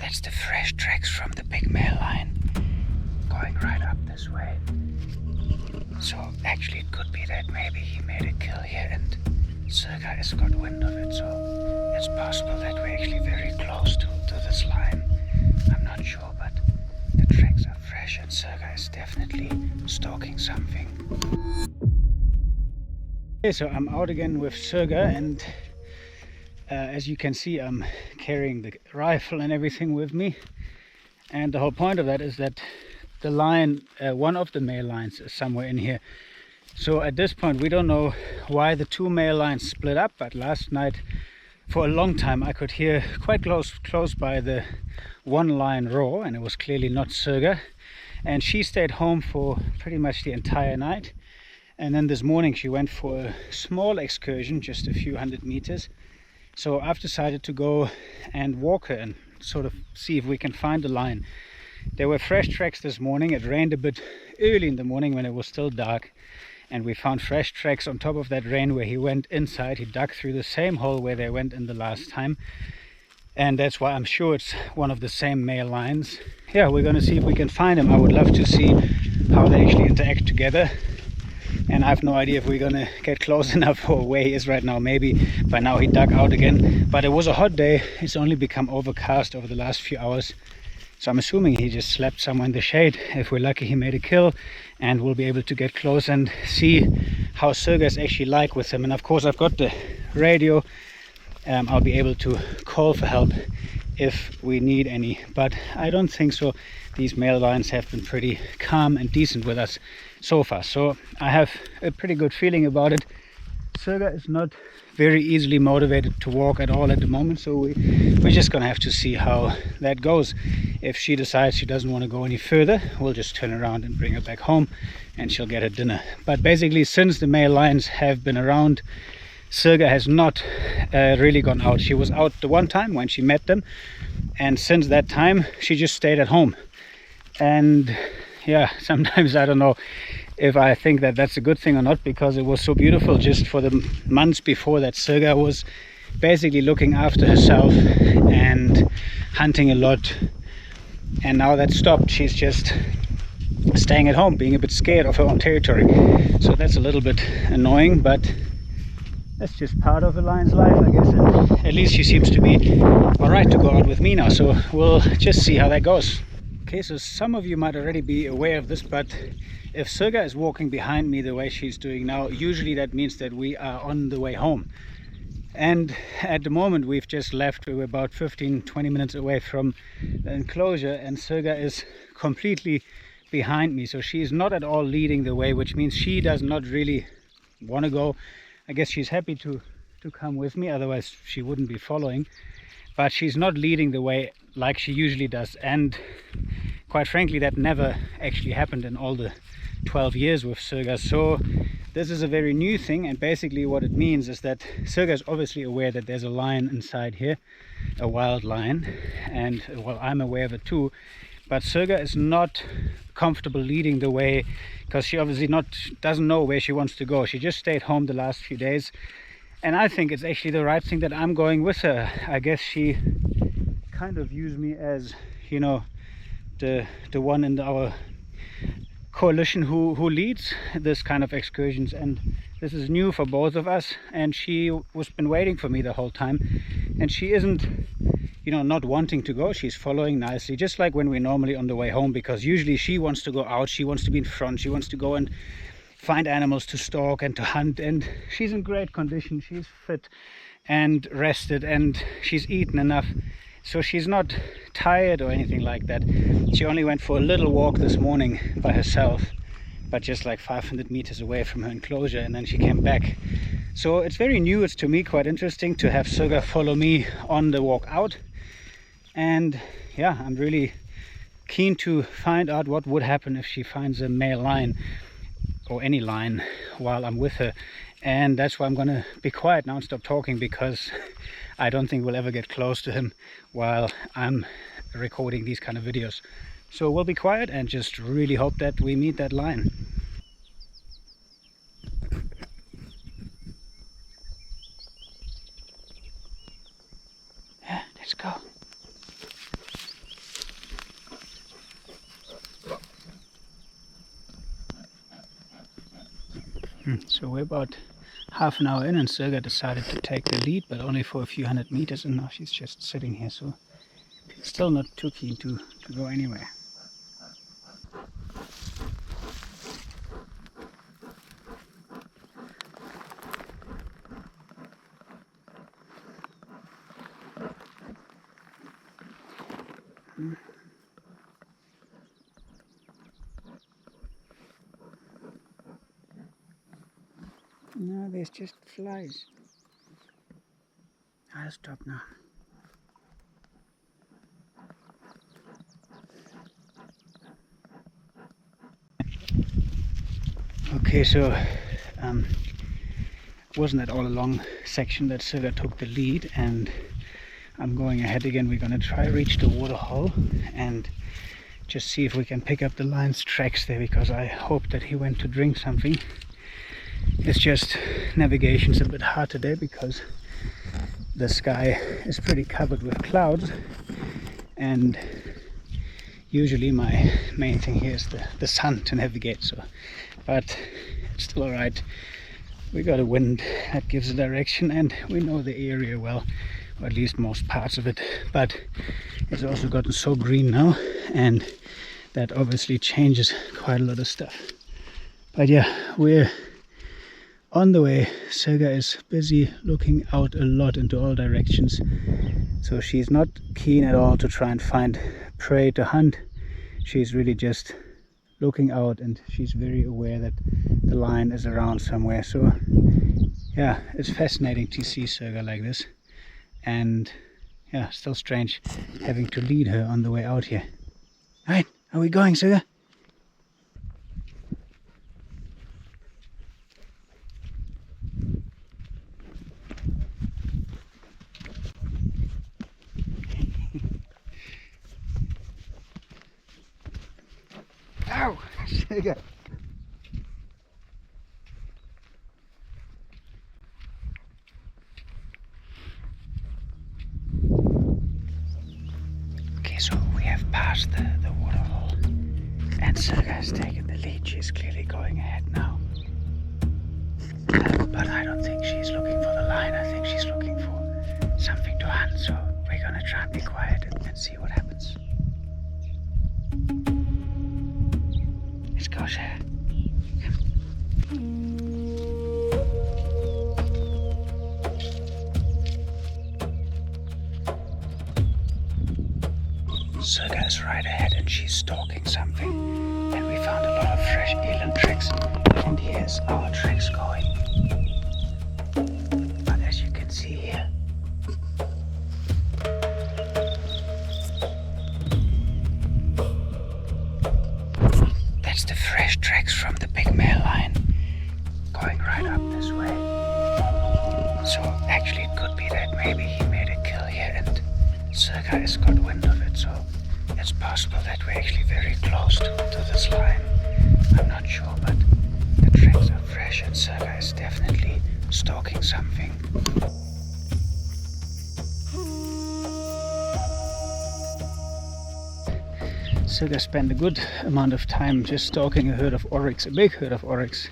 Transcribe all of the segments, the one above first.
that's the fresh tracks from the big male lion going right up this way. So actually it could be that maybe he made a kill here and Sirga has got wind of it, so it's possible that we're actually very close to this line. I'm not sure, but the tracks are fresh and Sirga is definitely stalking something. Okay, so I'm out again with Sirga, and as you can see, I'm carrying the rifle and everything with me, and the whole point of that is that the lion, one of the male lions, is somewhere in here. So at this point we don't know why the two male lions split up, but last night for a long time I could hear quite close by the one lion roar, and it was clearly not Sirga, and she stayed home for pretty much the entire night. And then this morning she went for a small excursion, just a few hundred meters. So I've decided to go and walk her and sort of see if we can find the lion. There were fresh tracks this morning. It rained a bit early in the morning when it was still dark, and we found fresh tracks on top of that rain where he went inside. He dug through the same hole where they went in the last time, and that's why I'm sure it's one of the same male lions. Yeah, we're gonna see if we can find him. I would love to see how they actually interact together, and I have no idea if we're gonna get close enough for where he is right now. Maybe by now he dug out again, but it was a hot day. It's only become overcast over the last few hours, so I'm assuming he just slept somewhere in the shade. If we're lucky, he made a kill, and we'll be able to get close and see how Sirga is actually like with him. And of course I've got the radio. I'll be able to call for help if we need any, but I don't think so. These male lions have been pretty calm and decent with us so far, so I have a pretty good feeling about it. Sirga is not very easily motivated to walk at all at the moment, so we're just gonna have to see how that goes. If she decides she doesn't want to go any further, we'll just turn around and bring her back home and she'll get her dinner. But basically, since the male lions have been around, Sirga has not really gone out. She was out the one time when she met them, and since that time she just stayed at home. And yeah, sometimes I don't know if I think that that's a good thing or not, because it was so beautiful just for the months before that. Sirga was basically looking after herself and hunting a lot, and now that stopped. She's just staying at home, being a bit scared of her own territory. So that's a little bit annoying, but that's just part of a lion's life, I guess. And at least she seems to be all right to go out with me now, so we'll just see how that goes. Okay, so some of you might already be aware of this, but if Sirga is walking behind me the way she's doing now, usually that means that we are on the way home. And at the moment we've just left. We were about 15-20 minutes away from the enclosure, and Sirga is completely behind me, so she is not at all leading the way, which means she does not really want to go. I guess she's happy to come with me, otherwise she wouldn't be following, but she's not leading the way like she usually does. And quite frankly, that never actually happened in all the 12 years with Sirga. So this is a very new thing, and basically what it means is that Sirga is obviously aware that there's a lion inside here, a wild lion, and well, I'm aware of it too, but Sirga is not comfortable leading the way because she obviously doesn't know where she wants to go. She just stayed home the last few days, and I think it's actually the right thing that I'm going with her. I guess she kind of views me as, you know, the one in our coalition who leads this kind of excursions, and this is new for both of us, and she was been waiting for me the whole time, and she isn't, you know, not wanting to go. She's following nicely, just like when we're normally on the way home, because usually she wants to go out, she wants to be in front, she wants to go and find animals to stalk and to hunt, and she's in great condition. She's fit and rested, and she's eaten enough, so she's not tired or anything like that. She only went for a little walk this morning by herself, but just like 500 meters away from her enclosure, and then she came back. So it's very new. It's to me quite interesting to have Sirga follow me on the walk out, and yeah, I'm really keen to find out what would happen if she finds a male lion or any lion while I'm with her. And that's why I'm gonna be quiet now and stop talking, because I don't think we'll ever get close to him while I'm recording these kind of videos. So we'll be quiet and just really hope that we meet that lion. Yeah, let's go. So we're about half an hour in, and Sirga decided to take the lead, but only for a few hundred meters, and now she's just sitting here, so still not too keen to go anywhere. No, there's just flies. I'll stop now. Okay, so wasn't that all a long section that Sirga took the lead, and I'm going ahead again. We're going to try reach the waterhole and just see if we can pick up the lion's tracks there, because I hope that he went to drink something. It's just navigation's a bit hard today because the sky is pretty covered with clouds, and usually my main thing here is the sun to navigate, so but it's still alright. We got a wind that gives a direction, and we know the area well, or at least most parts of it, but it's also gotten so green now, and that obviously changes quite a lot of stuff. But yeah, we're on the way. Sirga is busy looking out a lot into all directions, so she's not keen at all to try and find prey to hunt. She's really just looking out, and she's very aware that the lion is around somewhere. So yeah, it's fascinating to see Sirga like this, and yeah, still strange having to lead her on the way out here. Right, are we going, Sirga? Ow! Sirga! Okay, so we have passed the waterhole, and Sirga has taken the lead. She's clearly going ahead now. But I don't think she's looking for the lion. I think she's looking for something to hunt, so we're gonna try and be quiet and see what happens. Let's go, Sirga. Sirga is right ahead, and she's stalking something, and we found a lot of fresh eland tracks, and here's our tracks going. But as you can see here, that's the fresh tracks from the big male lion going right up this way. So actually it could be that maybe he made a kill here, and Sirga has got wind of it, so it's possible that we're actually very close to this lion. I'm not sure, but the tracks are fresh, and Sirga is definitely stalking something. Sirga spent a good amount of time just stalking a herd of oryx, a big herd of oryx,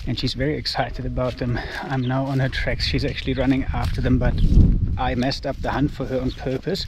and she's very excited about them. I'm now on her tracks. She's actually running after them, but I messed up the hunt for her on purpose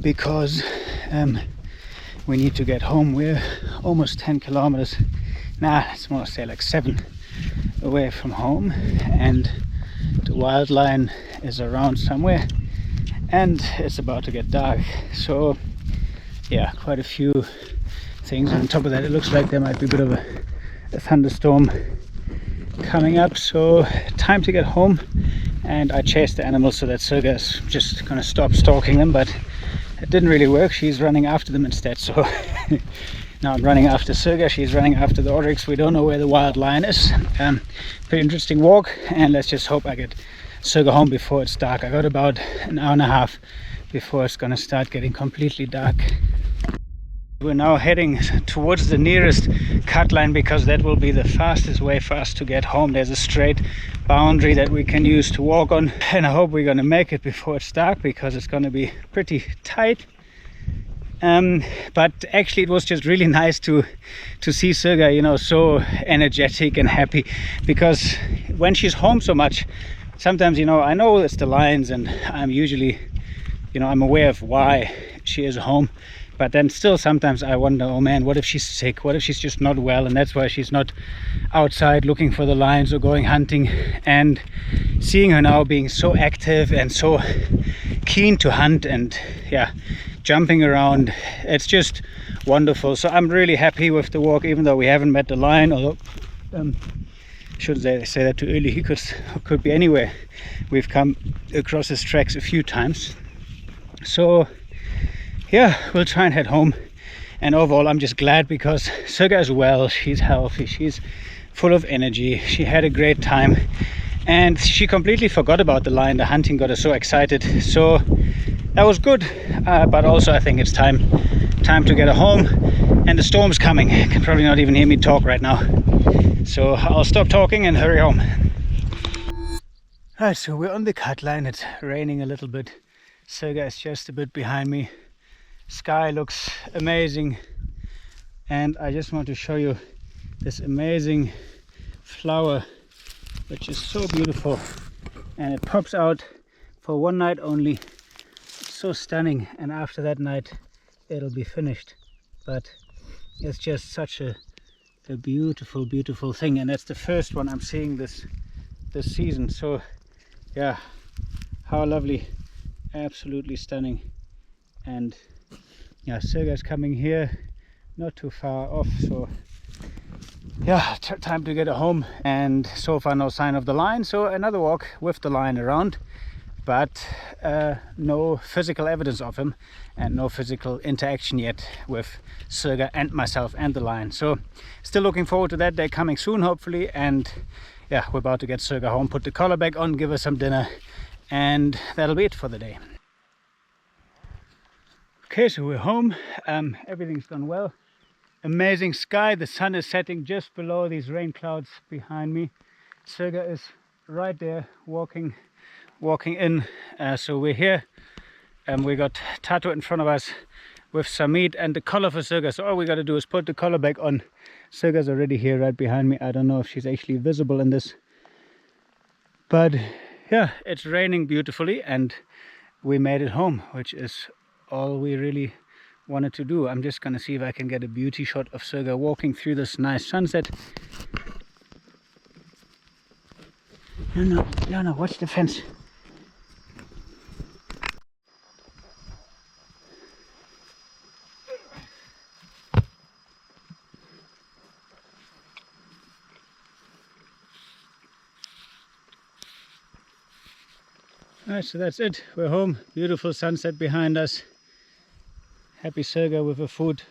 because we need to get home. We're almost 10 kilometers, it's more to say like 7 away from home, and the wild lion is around somewhere, and it's about to get dark. So yeah, quite a few things. On top of that, it looks like there might be a bit of a thunderstorm coming up, so time to get home. And I chased the animals so that Sirga is just gonna stop stalking them, but it didn't really work. She's running after them instead, so now I'm running after Sirga. She's running after the oryx. We don't know where the wild lion is. Pretty interesting walk, and let's just hope I get Sirga home before it's dark. I got about an hour and a half before it's gonna start getting completely dark. We're now heading towards the nearest cut line, because that will be the fastest way for us to get home. There's a straight boundary that we can use to walk on, and I hope we're gonna make it before it's dark, because it's gonna be pretty tight. But actually it was just really nice to see Sirga, you know, so energetic and happy, because when she's home so much, sometimes, you know, I know it's the lions and I'm usually, you know, I'm aware of why she is home, but then still sometimes I wonder, oh man, what if she's sick, what if she's just not well, and that's why she's not outside looking for the lions or going hunting. And seeing her now being so active and so keen to hunt and yeah, jumping around, it's just wonderful. So I'm really happy with the walk, even though we haven't met the lion, although shouldn't say that too early, he could be anywhere. We've come across his tracks a few times. So yeah, we'll try and head home. And overall I'm just glad because Sirga is well, she's healthy, she's full of energy, she had a great time, and she completely forgot about the lion. The hunting got her so excited, so that was good. But also I think it's time to get her home, and the storm's coming. You can probably not even hear me talk right now, so I'll stop talking and hurry home. Right, so we're on the cut line. It's raining a little bit. Sirga is just a bit behind me. Sky looks amazing, and I just want to show you this amazing flower which is so beautiful, and it pops out for one night only. It's so stunning, and after that night it'll be finished. But it's just such a beautiful thing, and that's the first one I'm seeing this season. So yeah, how lovely, absolutely stunning. And yeah, Sirga's coming here, not too far off, so yeah, time to get her home. And so far no sign of the lion, so another walk with the lion around, but no physical evidence of him and no physical interaction yet with Sirga and myself and the lion. So still looking forward to that day coming soon, hopefully. And yeah, we're about to get Sirga home, put the collar back on, give her some dinner, and that'll be it for the day. Okay, so we're home. Everything's gone well. Amazing sky. The sun is setting just below these rain clouds behind me. Sirga is right there walking in. So we're here, and we got Tato in front of us with some meat and the collar for Sirga. So all we got to do is put the collar back on. Sirga's already here right behind me. I don't know if she's actually visible in this, but yeah, it's raining beautifully and we made it home, which is all we really wanted to do. I'm just gonna see if I can get a beauty shot of Sirga walking through this nice sunset. No, watch the fence. Alright, so that's it. We're home. Beautiful sunset behind us. Happy Sirga with her food.